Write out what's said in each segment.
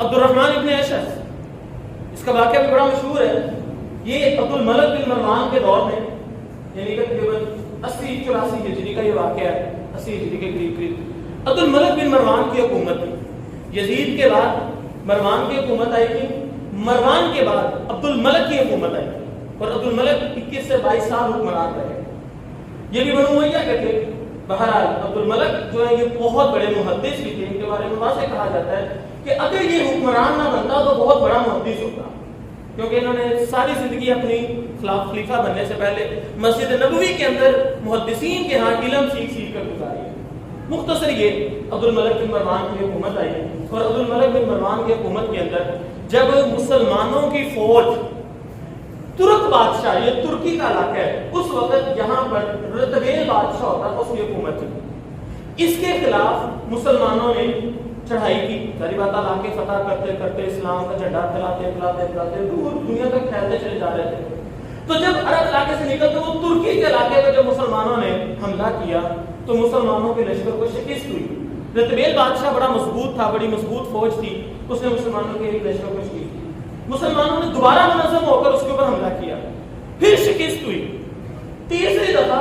عبد الرحمن ابن اشعث، اس کا واقعہ بھی بڑا مشہور ہے. یہ عبد الملک بن مروان کے دور میں، یعنی کہ تقریباً 80-84 ہجری کا یہ واقعہ ہے، 80 ہجری کے قریب عبد الملک بن مروان کی حکومت تھی. یزید کے بعد مروان کی حکومت آئی تھی، مروان کے بعد عبد الملک کی حکومت آئی تھی، اور عبد الملک 21 سے 22 سال حکمران رہے. یہ بھی بنو امیہ کے تھے. بہرحال عبد الملک جو ہے یہ بہت بڑے محدث بھی تھے. ان کے بارے میں واضح کہا جاتا ہے کہ اگر یہ حکمران نہ بنتا تو بہت بڑا محدث ہوتا، کیونکہ انہوں نے ساری زندگی اپنی خلیفہ بننے سے پہلے مسجد نبوی کے اندر محدثین کے ہاں علم سیکھ کر گزاری. مختصر یہ عبد الملک بن مروان کی حکومت آئی، اور عبد الملک بن مروان کی حکومت کے اندر جب مسلمانوں کی فوج، ترک بادشاہ، یہ ترکی کا علاقہ ہے، اس وقت یہاں پر رتبیل بادشاہ ہوتا تھا، اس کی حکومت تھی. اس کے خلاف مسلمانوں نے چڑھائی کی. ظاہر بات علاقے فتح کرتے کرتے اسلام کا جھنڈا پھیلاتے دور دنیا تک پھیلتے چلے جا رہے تھے. تو جب عرب علاقے سے نکلتے وہ ترکی کے علاقے پہ جب مسلمانوں نے حملہ کیا تو مسلمانوں کے لشکر کو شکست ہوئی. رتبیل بادشاہ بڑا مضبوط تھا، بڑی مضبوط فوج تھی، اس نے مسلمانوں کے لشکر کو شکست دی. مسلمانوں نے دوبارہ منظم ہو کر اس کے اوپر حملہ کیا، پھر شکست ہوئی. تیسری دفعہ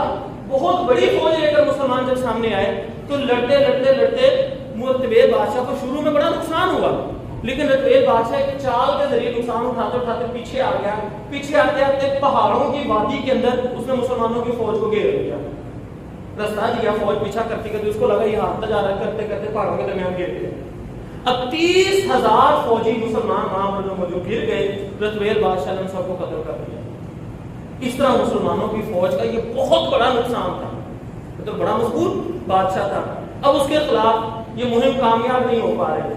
بہت بڑی فوج لے کر مسلمان جب سامنے آئے تو لڑتے رتبیل بادشاہ کو شروع میں بڑا نقصان ہوا، لیکن رتبیل بادشاہ ایک چال کے ذریعے نقصان اٹھاتے پیچھے آ گیا. پیچھے آتے آتے پہاڑوں کی وادی کے اندر اس نے مسلمانوں کی فوج کو گھیر لیا. رستہ دیا، فوج پیچھا کرتی کرتی اس کو لگا یہ ہاتھ جا رہا، کرتے کرتے پہاڑوں کے درمیان گر گئے. اب 30,000 فوجی مسلمان وہاں پر جو موجود گر گئے. رتبیل بادشاہ نے سب کو قتل کر دیا. اس طرح مسلمانوں کی فوج کا یہ بہت بڑا نقصان تھا. تو بڑا مضبوط بادشاہ تھا. اب اس کے خلاف یہ مہم کامیاب نہیں ہو پا رہے.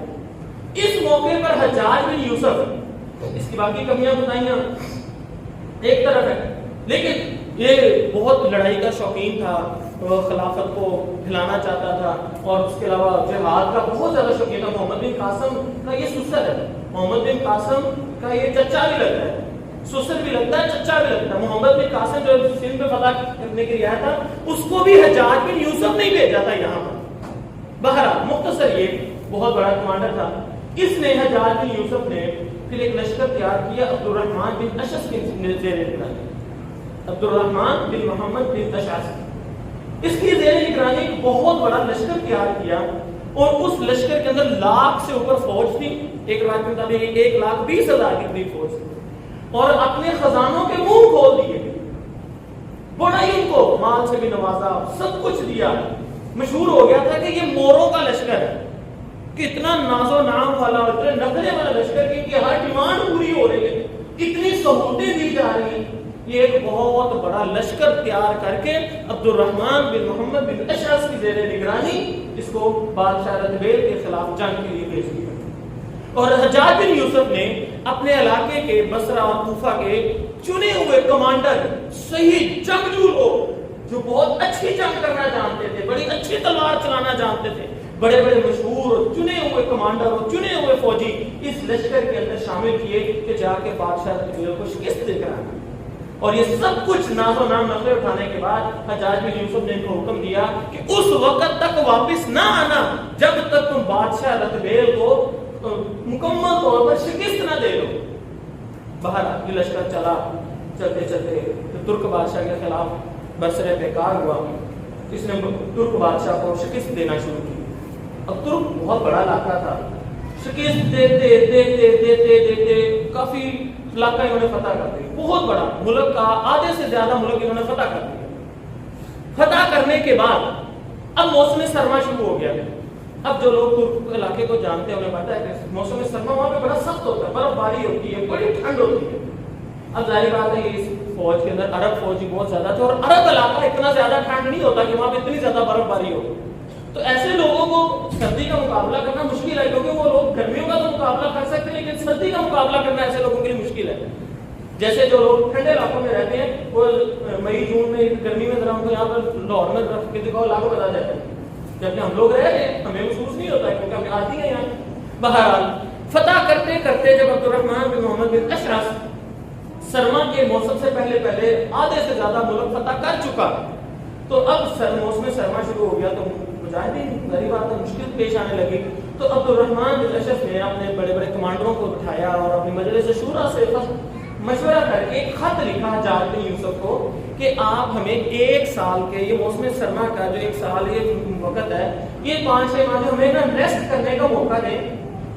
اس موقع پر حجاج بن یوسف، اس کی باقی کمیاں بتائیاں ایک طرف ہے، لیکن یہ بہت لڑائی کا شوقین تھا، خلافت کو پھیلانا چاہتا تھا، اور اس کے علاوہ جہاد کا بہت زیادہ شوقین تھا. محمد بن قاسم کا یہ سسر ہے، محمد بن قاسم کا یہ چچا بھی لگتا ہے، سسر بھی لگتا ہے، چچا بھی لگتا ہے. محمد بن قاسم جو سندھ میں فتح کرنے کے لیے آیا تھا اس کو بھی حجاج بن یوسف نہیں بھیجا تھا یہاں پر. بہرحال مختصر یہ بہت بڑا کمانڈر تھا. اس نے حجاج بن یوسف نے پھر ایک لشکر تیار کیا عبد الرحمن بن اشعث کے زیر نگرانی. عبد الرحمن بن محمد بن اشعث، اس کی زیر نگرانی ایک بہت بڑا لشکر تیار کیا، اور اس لشکر کے اندر 1,00,000 سے اوپر فوج تھی. ایک روایت کے مطابق 1,20,000 کی قریب فوج تھی، اور اپنے خزانوں کے منہ کھول دیے. بڑا ہی ان کو مال سے بھی نوازا، سب کچھ دیا. مشہور ہو گیا تھا کہ یہ موروں کا لشکر ہے، کتنا ناز و نام والا اور اتنے نخرے والا لشکر کی کہ ہر ڈیمانڈ پوری ہو رہی ہے، اتنی سہولتیں دی جا رہی ہیں. یہ ایک بہت بڑا لشکر تیار کر کے عبد الرحمن بن محمد بن اشعث کی زیر نگرانی اس کو بادشاہ رتبیل کے خلاف جنگ کے لیے بھیج دیا. اور حجاج بن یوسف نے اپنے علاقے کے بصرہ اور کوفہ کے چنے ہوئے کمانڈر، صحیح جنگجو لوگ جو بہت اچھی جنگ کرنا جانتے تھے، بڑی اچھی تلوار چلانا جانتے تھے، بڑے بڑے مشہور چنے ہوئے کمانڈر اور چنے ہوئے فوجی اس لشکر کے اندر شامل کیے کہ جا کے بادشاہ رتبیل کو شکست دے کر آنا. اور یہ سب کچھ ناز و نام نخرے اٹھانے کے بعد حجاج بن یوسف نے ان کو حکم دیا کہ اس وقت تک واپس نہ آنا جب تک تم بادشاہ رتبیل کو مکمل طور پر شکست نہ دے لو. بہرحال یہ لشکر چلا، چلتے چلتے ترک بادشاہ کے خلاف برسر بیکار ہوا. اس نے ترک بادشاہ کو شکست دینا شروع کی. اب ترک بہت بڑا علاقہ تھا، شکست دیتے دیتے دیتے دیتے کافی علاقہ انہوں نے فتح کر دیا. بہت بڑا ملک کا آدھے سے زیادہ ملک انہوں نے فتح کر دیا. فتح کرنے کے بعد اب موسم سرما شروع ہو گیا. اب جو لوگ ترک علاقے کو جانتے ہیں انہیں پتا ہے کہ موسم سرما وہاں پہ بڑا سخت ہوتا ہے، برف باری ہوتی ہے، بڑی ٹھنڈ ہوتی ہے. اب ظاہر بات ہے اس فوج کے اندر عرب فوجی بہت زیادہ تھے، اور عرب علاقہ اتنا زیادہ ٹھنڈ نہیں ہوتا کہ وہاں پہ اتنی زیادہ برف باری ہو. تو ایسے لوگوں کو سردی کا مقابلہ کرنا مشکل ہے، کیونکہ وہ لوگ گرمیوں کا تو مقابلہ کر سکتے ہیں لیکن سردی کا مقابلہ کرنا ایسے لوگوں کے لیے مشکل ہے. جیسے جو لوگ ٹھنڈے علاقوں میں رہتے ہیں وہ مئی جون میں گرمی میں ذرا ان کو یہاں پر لاہور میں رکھ کے دکھاؤ لاکھوں بتا جاتا ہے، جبکہ ہم لوگ رہ رہے ہیں ہمیں محسوس نہیں ہوتا ہے کیونکہ ہمیں آتی ہے یہاں. بہرحال فتح کرتے کرتے جب عبد الرحمن بن محمد بن اشعث سرما کے موسم سے پہلے آدھے سے زیادہ ملک فتح کر چکا، تو اب موسم سرما شروع ہو گیا تو مجاہدین غریب بات ہے مشکل پیش آنے لگی. تو عبد الرحمن بن اشعث نے اپنے بڑے بڑے کمانڈروں کو بٹھایا اور اپنی مجلس شورا سے مشورہ کر کے ایک خط لکھا حجاج بن یوسف کو کہ آپ ہمیں 1 سال کے، یہ موسم سرما کا جو 1 سال یہ وقت ہے، یہ 5-6 ماہ ہمیں نا ریسٹ کرنے کا موقع دیں.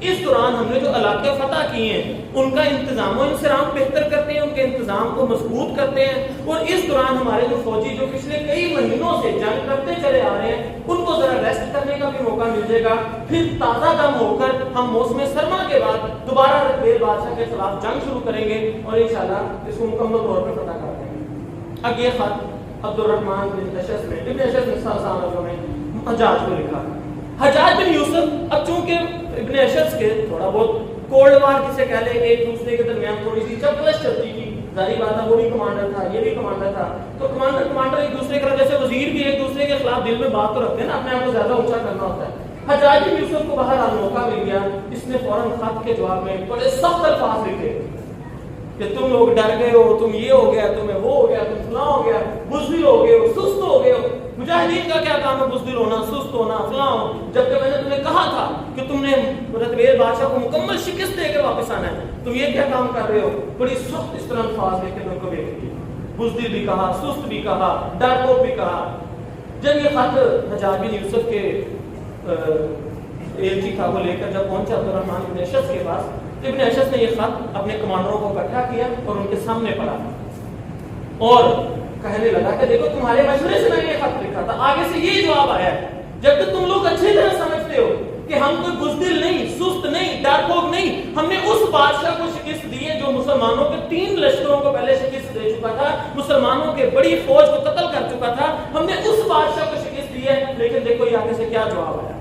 اس دوران ہم نے جو علاقے فتح کیے ہیں ان کا انتظام و انصراف بہتر کرتے ہیں، ان کے انتظام کو مضبوط کرتے ہیں، اور اس دوران ہمارے جو فوجی جو پچھلے کئی مہینوں سے جنگ کرتے چلے آ رہے ہیں ان کو ذرا ریسٹ کرنے کا بھی موقع مل جائے گا. پھر تازہ دم ہو کر ہم موسم سرما کے بعد دوبارہ رتبیل بادشاہ کے خلاف جنگ شروع کریں گے اور انشاءاللہ اس کو مکمل طور پر فتح کر دیں گے. اب یہ خط عبد الرحمن بن اشعث نے ابن اشعث نے سالوں میں حجاج کو لکھا. حجاج بن یوسف اب چونکہ ابن اشعث کے تھوڑا بہت کولڈ وار کسے کہہ لیں، ایک دوسرے کے درمیان تھوڑی سی چپلش چلتی تھی، ظاہری بات ہے وہ بھی کمانڈر تھا یہ بھی کمانڈر تھا، تو کمانڈر ایک دوسرے کا، جیسے وزیر بھی ایک دوسرے کے خلاف دل میں بات تو رکھتے ہیں نا، اپنے آپ کو زیادہ اونچا کرنا ہوتا ہے. حجاج بن یوسف کو بہرحال موقع مل گیا، اس نے فوراً خط کے جواب میں بڑے سخت الفاظ لکھے کہ تم لوگ ڈر گئے ہو، تم یہ ہو گیا، تمہیں وہ ہو گیا، تم فلاں ہو گیا، بزدل ہو گئے ہو، سست ہو گئے ہو. مجاہدین کا کیا کام ہے بزدل ہونا، سست ہونا، فلاں، جبکہ میں نے تمہیں کہا تھا کہ تم نے رتبیل بادشاہ کو مکمل شکست دے کے واپس آنا ہے، تم یہ کیا کام کر رہے ہو. بڑی سخت اس طرح الفاظ لے کے تم کو دیکھ دیا، بزدل بھی کہا، سست بھی کہا، ڈرپوک بھی کہا. جب یہ خط حجاج بن یوسف کے ایلچی تھا وہ لے کر جب پہنچا عبد الرحمن بن اشعث کے پاس، ابن اشعث نے یہ خط اپنے کمانڈروں کو اکٹھا کیا اور ان کے سامنے پڑھا اور کہنے لگا کہ دیکھو تمہارے مشورے سے میں نے یہ خط لکھا تھا، آگے سے یہ جواب آیا ہے. جب تک تم لوگ اچھی طرح سمجھتے ہو کہ ہم کوئی بزدل نہیں، سست نہیں، ڈرپوک نہیں، ہم نے اس بادشاہ کو شکست دی ہے جو مسلمانوں کے 3 لشکروں کو پہلے شکست دے چکا تھا، مسلمانوں کے بڑی فوج کو قتل کر چکا تھا، ہم نے اس بادشاہ کو شکست دی ہے. لیکن دیکھو یہ آگے سے کیا جواب آیا.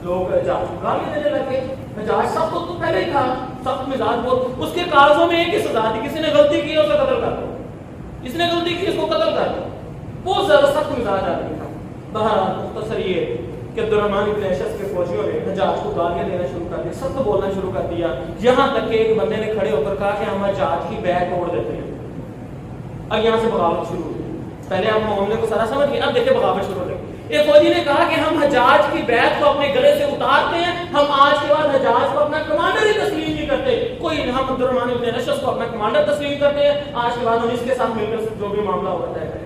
لوگ حجاج کو گالیاں دینے لگے. حجاج صاحب تو پہلے ہی تھا سخت مزاج، بہت اس کے کاغذوں میں ایک ہی سزا تھی، کسی نے غلطی کی اسے قتل کر دو، اس نے غلطی کی اس کو قتل کر دو. بہت زیادہ سخت مزاج آدمی تھا. بہرحال مختصر یہ کہ عبد الرحمن بن اشعث کے فوجیوں نے حجاج کو گالیاں دینا شروع کر دی، سخت بولنا شروع کر دیا، یہاں تک کہ ایک بندے نے کھڑے ہو کر کہا کہ ہم حجاج کی بیعت توڑ دیتے ہیں. اب یہاں سے بغاوت شروع ہوئی. پہلے آپ معاملے کو سارا سمجھ گئے، اب دیکھیں بغاوت شروع ہو گئی. ایک فوجی نے کہا کہ ہم حجاج کی بیعت کو اپنے گلے سے اتارتے ہیں، ہم آج کے بعد حجاج کو اپنا کمانڈر ہی تسلیم نہیں کرتے. کوئی ہم عبد الرحمن بن اشعث کو اپنا کمانڈر تسلیم کرتے ہیں، آج کے بعد ہم اس کے ساتھ مل کر جو بھی معاملہ ہوتا ہے.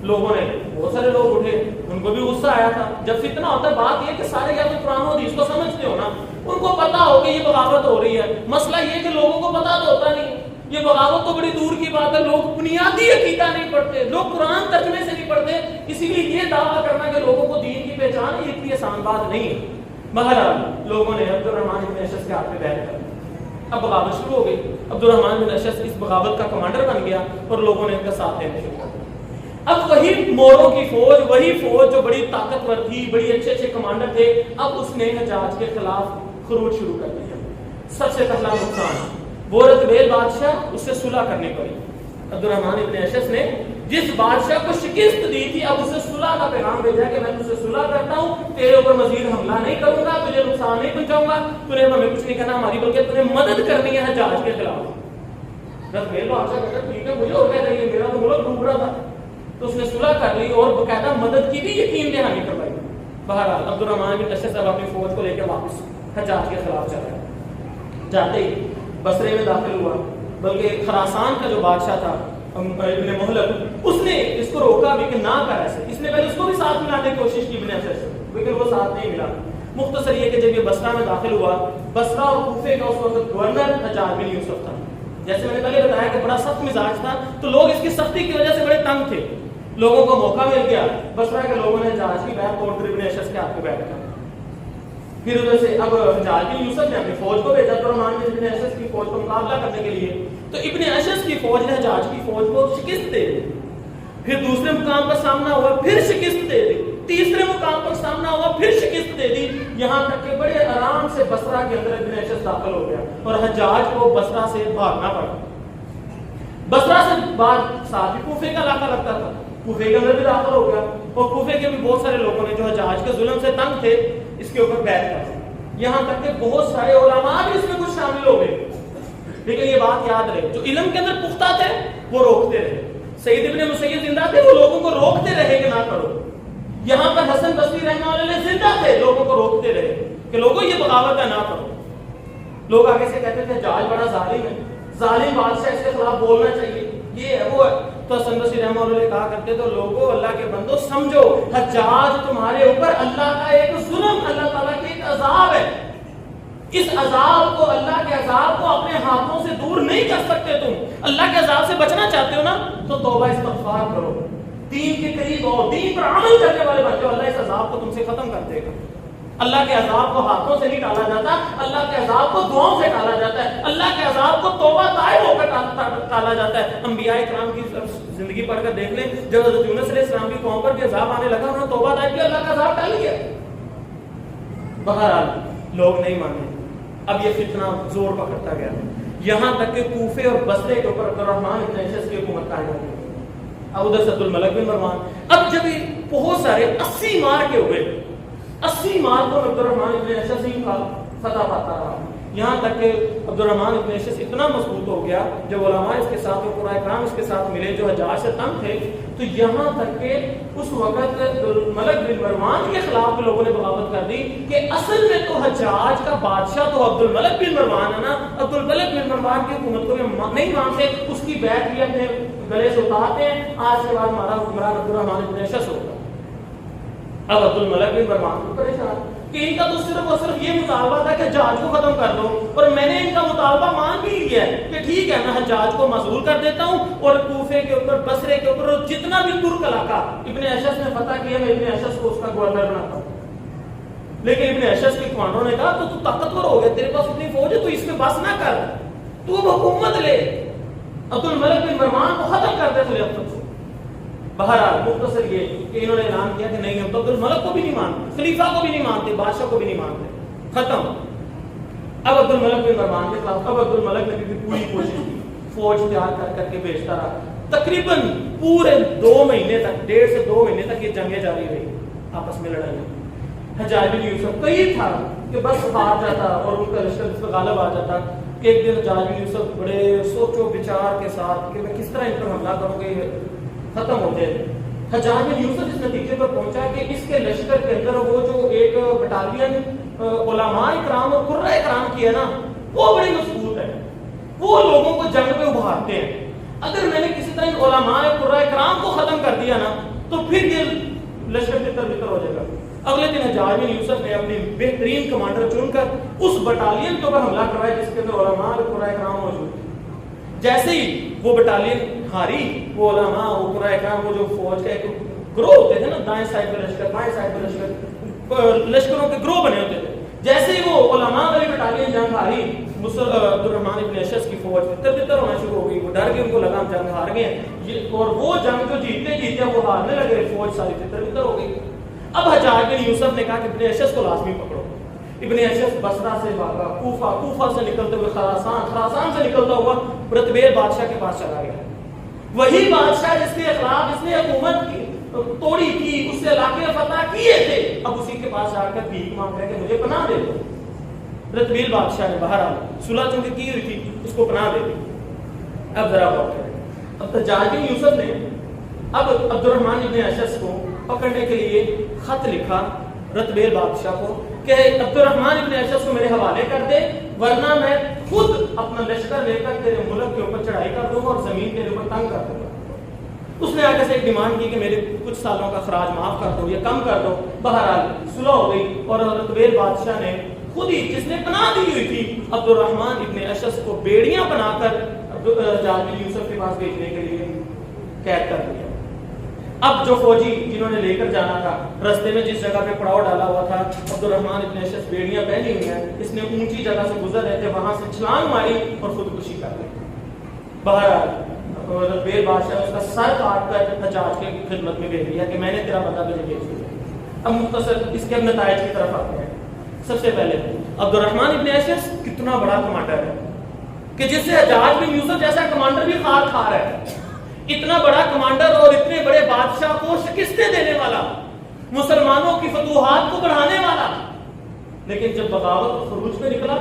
لوگوں نے بہت سارے لوگ اٹھے، ان کو بھی غصہ آیا تھا. جب فتنہ ہوتا ہے بات یہ کہ سارے یا تو قرآن و حدیث کو سمجھتے ہو نا، ان کو پتا ہو کہ یہ بغاوت ہو رہی ہے. مسئلہ یہ کہ لوگوں کو پتا تو ہوتا نہیں، یہ بغاوت تو بڑی دور کی بات ہے. لوگ بنیادی عقیدہ نہیں پڑھتے، لوگ قرآن ترجمے سے نہیں پڑھتے، اسی لیے یہ دعویٰ کرنا کہ لوگوں کو دین کی پہچان ہے، یہ اتنی آسان بات نہیں ہے. بہرحال لوگوں نے عبد الرحمن بن اشعث کے ہاتھ میں بیعت کر دی. اب بغاوت شروع ہو گئی. عبد الرحمن بن اشعث اس بغاوت کا کمانڈر بن گیا اور لوگوں نے ان کا ساتھ دینا شروع کر دیا. اب وہی موروں کی فوج، وہی فوج جو بڑی طاقتور تھی، بڑی اچھے کمانڈر تھے، اب اس نے حجاج کے خلاف خروج شروع کر دیا. سب سے پہلا نقصان وہ رتبیل بادشاہ، اس سے صلح کرنی پڑی. عبد الرحمن ابن اشعث نے جس بادشاہ کو شکست دی تھی اب اسے صلح کا پیغام بھیجا کہ میں تجھ سے صلح کرتا ہوں، تیرے اوپر مزید حملہ نہیں کروں گا، تجھے نقصان نہیں پہنچاؤں گا، تجھے ہمیں کچھ نہیں کرنا ہماری، بلکہ تجھے مدد کرنی ہے حجاج کے خلاف. رتبیل بادشاہ کہتا ٹھیک ہے، مجھے اور کہہ رہی ہے، میرا تو ملک ڈوب رہا تھا. تو اس نے صلح کر لی اور باقاعدہ مدد کی بھی یقین دہانی کروائی. بہرحال عبد الرحمن بن اشعث اب اپنی فوج کو لے کے واپس حجاج کے خلاف چلا. جاتے ہی بصرے میں داخل ہوا، بلکہ خراسان کا جو بادشاہ تھا ابن مہلک، اس نے اس کو روکا بھی کہ نہ کر ایسے. اس نے پہلے اس کو بھی ساتھ ملانے کی کوشش کی ابن اشعث سے، لیکن وہ ساتھ نہیں ملا. مختصر یہ کہ جب یہ بصرہ میں داخل ہوا، بصرہ اور کوفے کا اس وقت گورنر حجاج بن یوسف تھا. جیسے میں نے پہلے بتایا کہ بڑا سخت مزاج تھا، تو لوگ اس کی سختی کی وجہ سے بڑے تنگ تھے. لوگوں کو موقع مل گیا، بصرہ کے لوگوں نے حجاج کی بیعت توڑ کر ابن اشعث کے ہاتھ پہ بیٹھ کر پھر ادھر سے اب حجاج بن یوسف نے اپنی فوج کو بھیجا عبد الرحمن بن ابن اشعث کی فوج کو مقابلہ کرنے کے لیے. تو ابن اشعث کی فوج نے حجاج کی فوج کو شکست دے دی. پھر دوسرے مقام پر سامنا ہوا، پھر شکست دے دی. تیسرے مقام پر سامنا ہوا، پھر شکست دے دی. یہاں تک کہ بڑے آرام سے بصرہ کے اندر ابن اشعث داخل ہو گیا اور حجاج کو بصرہ سے بھاگنا پڑا. بصرہ سے بعد ساتھ ہی کوفے کا علاقہ لگتا تھا، کوفے کے اندر بھی داخل ہو گیا اور کوفے کے بھی بہت سارے لوگوں نے جو حجاج کے ظلم سے تنگ تھے اس کے اوپر بیعت کر دی. یہاں تک کہ بہت سارے علماء بھی اس میں کچھ شامل ہو گئے. لیکن یہ بات یاد رہے، جو علم کے اندر پختہ تھے وہ روکتے رہے. سعید ابن مسیب زندہ تھے، وہ لوگوں کو روکتے رہے کہ نہ کرو. یہاں پر حسن بصری رحمہ اللہ علیہ زندہ تھے، لوگوں کو روکتے رہے کہ لوگوں یہ بغاوت نہ کرو. لوگ آگے سے کہتے تھے حجاج بڑا ظالم ہے، ظالم بادشاہ، اس کے خلاف بولنا چاہیے، یہ ہے وہ ہے. تو حسن بصری رحمہ اللہ علیہ کہا کرتے تو لوگوں، اللہ کے بندو سمجھو، حجاج تمہارے اوپر اللہ کا ایک ظلم، اللہ تعالیٰ کی ایک عذاب ہے. اس عذاب کو، اللہ کے عذاب کو اپنے ہاتھوں سے دور نہیں کر سکتے. تم اللہ کے عذاب سے بچنا چاہتے ہو نا، تو توبہ استغفار کرو، دین کے قریب آؤ، دین پر عمل کرنے والے بن جاؤ. اللہ اس عذاب کو تم سے ختم کر دے گا. اللہ کے عذاب کو ہاتھوں سے نہیں ٹالا جاتا، اللہ کے عذاب کو دعاؤں سے ٹالا جاتا ہے. اللہ کے عذاب کو توبہ طائب ہو کر ٹالا جاتا ہے. انبیاء کرام کی زندگی پڑھ کر دیکھ لیں، جب حضرت یونس علیہ السلام کی قوم پر بھی عذاب آنے لگا، انہوں نے توبہ طائب کیا، اللہ کا عذاب ٹال لیا. بہرحال لوگ نہیں مانے. اب یہ فتنہ زور پکڑتا گیا، یہاں تک کہ کوفے اور بصرے کے اوپر عبد الرحمن ابن اشعث کی حکومت قائم ہو گئی. اب ادھر سے عبد الملک بن مروان، اب جب یہ بہت سارے 80 مار کے ہوئے، 80 مار کو عبد الرحمن ابن اشعث ہی کا فتح پاتا رہا. یہاں تک کہ عبد الرحمن ابن اشعث اتنا مضبوط ہو گیا، جب علماء اس کے ساتھ اور قرآن کرام اس کے ساتھ ملے جو حجاج سے تنگ تھے، تو یہاں تک کہ اس وقت عبد الملک بن مروان کے خلاف لوگوں نے بغاوت کر دی کہ اصل میں تو حجاج کا بادشاہ تو عبد الملک بن مروان ہے نا، عبد الملک بن مروان کی حکومت کو نہیں مانتے، اس کی بیعت بھی اپنے گلے سے اتارتے ہیں، آج کے بعد ہمارا حکمران عبد الرحمن ابن اشعث ہوگا. اب عبد الملک بن مروان کو پریشان کہ ان کا تو صرف اور صرف یہ مطالبہ تھا کہ حجاج کو ختم کر دو، اور میں نے ان کا مطالبہ مان بھی لیا ہے کہ ٹھیک ہے میں حجاج کو معزول کر دیتا ہوں، اور کوفے کے اوپر، بصرے کے اوپر، اور جتنا بھی ترک علاقہ ابن اشعث نے فتح کیا، میں ابن اشعث کو اس کا گورنر بناتا ہوں. لیکن ابن اشعث کے کمانڈروں نے کہا تو طاقتور ہو گیا، تیرے پاس اتنی فوج ہے، تو اس میں بس نہ کر، تو اب حکومت لے، عبد الملک بن مروان کو ختم کر دے خلافت کو. بہرحال مختصر یہ کہ انہوں نے اعلان کیا کہ نہیں، ہم تو عبد الملک کو بھی نہیں مانتے، خلیفہ کو بھی نہیں مانتے، بادشاہ کو بھی نہیں مانتے، ختم. اب عبد الملک بن مروان کے خلاف اب عبد الملک نے بھی پوری کوشش کی، فوج تیار کر کر کے بھیجتا رہا. تقریباً پورے 2 مہینے تک، 1.5 سے 2 مہینے تک یہ جنگیں جاری رہی، آپس میں لڑائیں. حجاج بن یوسف کئی تھا کہ بس ہار جاتا اور ان کا لشکر اس پر غالب آ جاتا کہ ایک دن حجاج بن یوسف بڑے سوچ و بچار کے ساتھ کہ میں کس طرح ان پر حملہ کروں گے ختم ہو جائے. حجاج بن یوسف اس نتیجے پر پہنچا کہ اس کے لشکر کے اندر وہ جو ایک بٹالین علماء کرام اور قرۂ کرام کی ہے نا، وہ بڑی مضبوط ہے، وہ لوگوں کو جنگ میں ابھارتے ہیں. اگر میں نے کسی طرح علماء قرۂ کرام کو ختم کر دیا نا، تو پھر یہ لشکر تتر بتر ہو جائے گا. اگلے دن حجاج بن یوسف نے اپنی بہترین کمانڈر چن کر اس بٹالین کے اوپر حملہ کروایا جس کے اندر علماء اور قرآن کرام موجود تھے. جیسے ہی وہ بٹالین ہاری، وہ علماء وہ قرآن کرام، وہ جو فوج کے ایک گروہ ہوتے تھے نا، دائیں سائڈ پہ لشکر، بائیں سائڈ پہ لشکر، لشکروں کے گروہ بنے ہوتے تھے. جیسے ہی وہ علماء والی بٹالین جنگ ہاری، عبد الرحمن ابن اشعث کی فوج تتر بتر ہونا شروع ہو گئی. وہ ڈر گئے، ان کو لگا ہم جنگ ہار گئے ہیں، اور وہ جنگ جو جیتتے جیتے وہ ہارنے لگے، فوج ساری تتر بتر ہو گئی. اب حجاج بن یوسف نے کہا کہ ابن اشعث کو لازمی پکڑو. ابن اشعث بصرہ سے بھاگا، کوفہ سے نکلتے ہوئے خراسان سے نکلتا ہوا رتبیل بادشاہ کے پاس چلا گیا. وہی بادشاہ جس کے خلاف اس نے حکومت کی توڑی تھی، اس سے علاقے فتح کیے تھے، اب اسی کے پاس جا کر بھیک مانگ رہے کہ مجھے پناہ دے دو. رتبیل بادشاہ نے بہرحال صلح چونکہ کی ہوئی تھی، اس کو پناہ دے دی. اب ذرا غور کریں، اب حجاج بن یوسف نے اب عبد الرحمن ابن اشعث کو پکڑنے کے لیے خط لکھا رتبیل بادشاہ کو کہ عبد الرحمن ابن اشعث کو میرے حوالے کر دے، ورنہ میں خود اپنا لشکر لے کر تیرے ملک کے اوپر چڑھائی کر دوں گا اور زمین تیرے اوپر تنگ کر دوں گا. اس نے آگے سے ایک ڈیمانڈ کی کہ میرے کچھ سالوں کا خراج معاف کر دو یا کم کر دو. بہرحال صلح ہو گئی اور رتبیل بادشاہ نے خود ہی، جس نے پناہ دی ہوئی تھی عبد الرحمن ابن اشعث کو، بیڑیاں بنا کر حجاج بن یوسف کے پاس بھیجنے کے لیے قید کر دیا. اب جو فوجی جنہوں نے لے کر جانا تھا، رستے میں جس جگہ پہ پڑاؤ ڈالا ہوا تھا، عبد الرحمن ابن اشعث بیڑیاں پہنی ہوئی ہیں، اس نے اونچی جگہ سے گزر رہے تھے، وہاں سے چھلانگ ماری اور خودکشی کر لی. بہرحال رتبیل بادشاہ اس کا سر کاٹ کر حجاج کے خدمت میں بھیج دیا کہ میں نے تیرا بندہ تجھے بھیج دیا. اب مختصر اس کے نتائج کی طرف آتے ہیں. سب سے پہلے عبد الرحمن ابن اشعث کتنا بڑا کمانڈر ہے کہ جس سے حجاج بن یوسف جیسا کمانڈر بھی خار کھا رہا ہے. اتنا بڑا کمانڈر اور اتنے بڑے بادشاہ کو شکستیں دینے والا، مسلمانوں کی فتوحات کو بڑھانے والا، لیکن جب بغاوت اور خروج پہ نکلا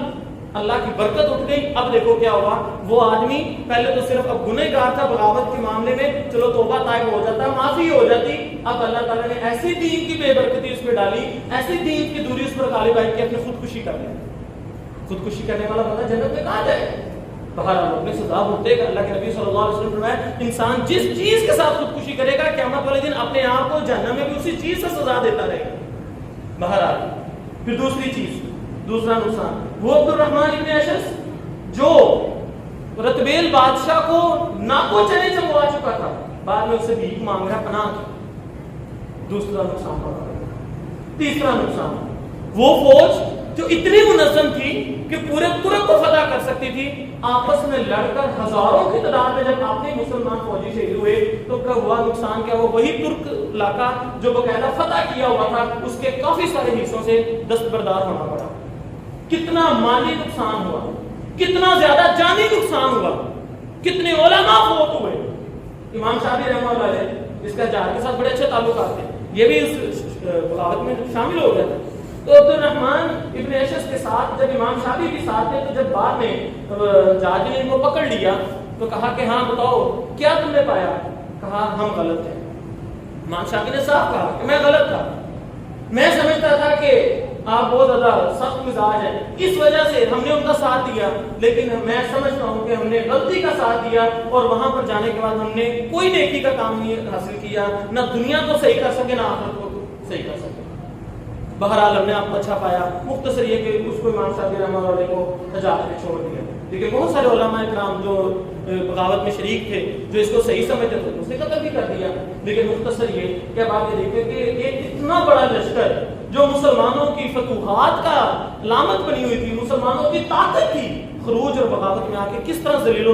اللہ کی برکت اٹھ گئی. اب دیکھو کیا ہوا, وہ آدمی پہلے تو صرف اب گنہگار تھا بغاوت کے معاملے میں, چلو توبہ طائب ہو جاتا, معافی ہو جاتی. اب اللہ تعالیٰ نے ایسی دین کی بے برکتی اس پہ ڈالی, ایسی دین کی دوری اس پر غالب آئی کہ اپنے خودکشی کر لی. خودکشی کرنے والا بندہ جنت میں کہاں جائے؟ بہرحال اپنی سزا بھگتے گا. اللہ کے نبی صلی اللہ علیہ وسلم نے فرمایا انسان جس چیز کے ساتھ خودکشی کرے گا قیامت والے دن اپنے آپ کو جہنم میں بھی اسی چیز سے سزا دیتا رہے گا. بہرحال پھر دوسری چیز, دوسرا نقصان, وہ عبد الرحمن ابن اشعث جو رتبیل بادشاہ کو ناکو چنے چموا چکا تھا, بعد میں اسے بھیک مانگ رہا پناہ کی. دوسرا نقصان پڑا. تیسرا نقصان, وہ فوج جو اتنی منظم تھی کہ پورے ترک کو فتح کر سکتی تھی, آپس میں لڑ کر ہزاروں کی تعداد میں جب اپنے مسلمان فوجی شہید ہوئے تو کیا ہوا نقصان کیا ہوا, وہی ترک علاقہ جو باقاعدہ فتح کیا ہوا تھا اس کے کافی سارے حصوں سے دستبردار ہونا پڑا. کتنا مالی نقصان ہوا, کتنا زیادہ جانی نقصان ہوا, کتنے علماء فوت ہوئے. امام شافعی رحمہ اللہ علیہ جس کا جہاد کے ساتھ بڑے اچھے تعلقات تھے, یہ بھی اس بغاوت میں شامل ہو گیا تھا. تو عبد الرحمن ابن اشعث کے ساتھ جب امام شافعی بھی ساتھ تھے, تو جب بعد میں جاج نے ان کو پکڑ لیا تو کہا کہ ہاں بتاؤ کیا تم نے پایا؟ کہا ہم غلط تھے. امام شافعی نے صاف کہا کہ میں غلط تھا, میں سمجھتا تھا کہ آپ بہت زیادہ سخت مزاج ہیں, اس وجہ سے ہم نے ان کا ساتھ دیا, لیکن میں سمجھتا ہوں کہ ہم نے غلطی کا ساتھ دیا اور وہاں پر جانے کے بعد ہم نے کوئی نیکی کا کام نہیں حاصل کیا, نہ دنیا کو صحیح کر سکے نہ آخرت کو صحیح کر سکے. بہرحال ہم نے آپ کو اچھا پایا. مختصر یہ کہ اس کو امام شافعی رحمہ اللہ کو حجاز میں چھوڑ دیا. لیکن بہت سارے علماء کرام جو بغاوت میں شریک تھے, جو اس کو صحیح سمجھتے تھے, اسے قتل بھی کر دیا. لیکن مختصر یہ کہ اب آپ یہ دیکھیں کہ ایک اتنا بڑا لشکر جو مسلمانوں کی فتوحات کا علامت بنی ہوئی تھی, مسلمانوں کی طاقت تھی, خروج اور بغاوت میں آ کے کس طرح ذلیل